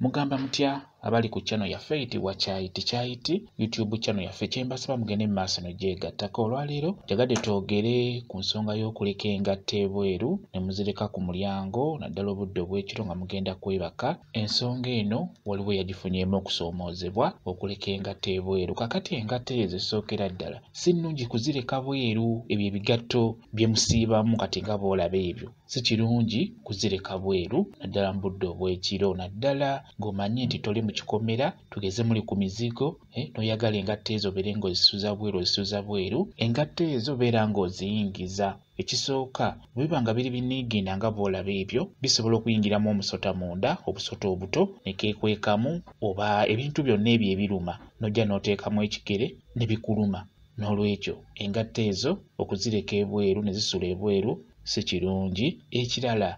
Mugamba mutya abali ku channel yaffe eyitibwa Kyayiti YouTube channel yaffe kyembasaba mugende mu maaso n'ogyegattako. Olwaleero njagadde twogere ku nsonga y'okuleka engatto ebweru ne muzireka ku mulyango naddala obudde obw'ekiro nga mugenda kwebaka. Ensonga eno waliwo yagifunyeemu okusoomoozebwa okuleka engatto ebweru. Kakati engatto ezo ezisookera ddala si nnungi kuzireka bweru. Ebyo ebigatto bye musiibamu kati nga boolaba ebyo si kirungi kuzireka bweru naddala mu budde obw'ekiro, naddala ng'omanyi nti toli mu kikomera, tugeze muli ku mizigo n'oyagala engatto ezo beere ng'ozisuuza bweru. Engatto ezo beera ng'oziyingiza. Ekisooka bwe biba nga biri biniigiina nga bw'olaba ebyo bisobola okuyingiramu omusota munda, obusota obuto ne keekwekamu, oba ebintu byonna ebyo ebiruma n'ojja n'oteekamu ekigere ne bikuluma. N'olwekyo engatto ezo okuzireka ebweru ne zisula ebweru si kirungi. Ekirala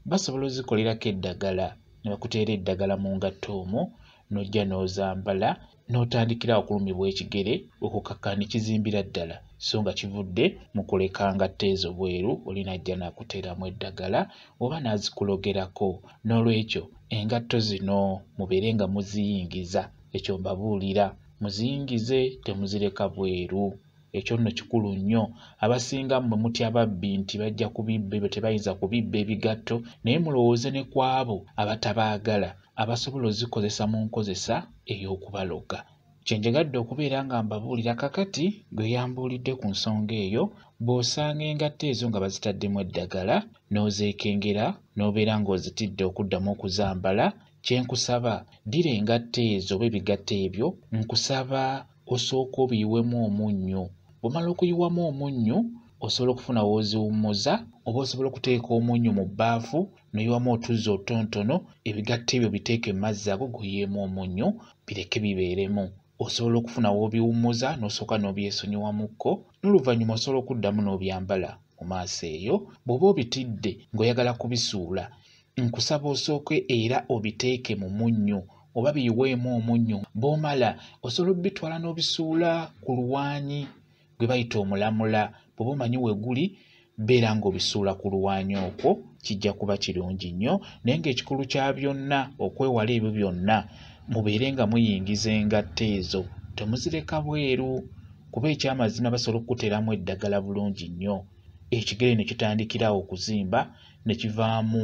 basobola ozikolerako eddagala, ne bakuteera eddagala mu ngatto omwo n'ojja n'ozambala n'otandikira okulumibwa ekigere okukakkaana ne kizimbira ddala, so nga kivudde mu kuleka ngatto ezo bweru. Oli n'ajja n'akuteeramu eddagala oba n'azikulogerako. N'olwekyo engatto zino mubeere nga muziyingiza. Ekyo mbabuulira, muziyingize, temuzireka bweru. Ekyo nno kikulu nnyo. Abasinga mmwe mutya ababbi nti bajja kubibba, ebyo tebayinza kubibba ebigatto, naye mulowooze ne ku abo abatabaagala abasobola ozikozesa mu nkozesa ey'okubaloga. Kyenjagadde okubeera nga mbabuulira kakati gwe yambuulidde ku nsonga eyo. Bw'osanga engatto ezo nga bazitaddemu eddagala n'ozeekengera n'obeera ng'ozitidde okuddamu okuzambala, kyenkusaba ddira engatto ezo oba ebigatto ebyo, nkusaba osooka obiyiwemu omunnyo. Bw'omala okuyiwamu omunnyo osobola okufuna w'oziwummuza, oba osobola okuteeka omunnyo mu bbaafu n'oyiwamu otuzzi otonotono, ebigatto ebyo biteeke mu mazzi ago g'oyiyeemu omunnyo, bireke bibeeremu. Osobola okufuna w'obiwummuza n'osooka n'obyesonyiwamukko, n'oluvannyuma osobola okuddamu n'obyambala mu maaso eyo. Bw'oba obitidde ng'oyagala kubisuula, nkusaba osooke era obiteeke mu munnyo oba biyiweemu omunnyo. Bw'omala osobola obbitwala n'obisuula ku luwaanyi gwe bayita omulamula. Bw'oba omanyi we guli, beera ng'obisuula ku luwaanyi okwo, kijja kuba kirungi nnyo. Naye ng'ekikulu kya byonna, okwewala ebyo byonna, mubeere nga muyingiza engatto ezo, temuzireka bweru, kuba ekyamazima basobola okukuteeramu eddagala bulungi nnyo. Ekigere ne kitandikirawo okuzimba ne kivaamu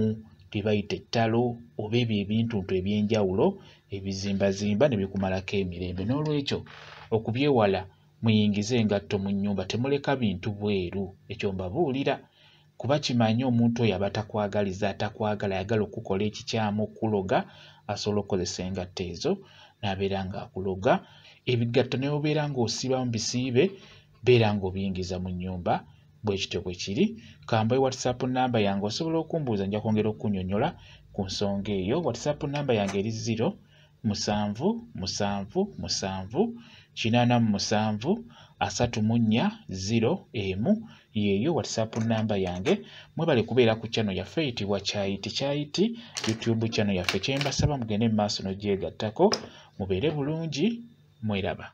bye bayita ettalo oba ebyo ebintuntu eby'enjawulo ebizimbazimba ne bikumalako emirembe. N'olwekyo okubyewala muyingize engatto mu nnyumba, temuleka bintu bweru. Ekyo mbabuulira, kuba kimanyi omuntu oyo aba takwagaliza, atakwagala, ayagala okukola ekikyamu, okukuloga, asobola okukozesa engatto ezo n'abeera ng'akuloga. Ebigatto ne obeera ng'osiibamu bisiibe, beera ng'obiyingiza mu nnyumba. Bwe kityo bwe kiri. Kambaye WhatsApp namba yange, osobola okumbuuza, nja kwongera okunnyonnyola ku nsonga eyo. WhatsApp namba yange eri 0778734 yeeyo WhatsApp namba yange. Mwebale kubeera ku channel yaffe eyitibwa Kyayiti YouTube channel yaffe. Kyembasaba mugende mu maaso n'ogyegattako. Mubeere bulungi, mweraba.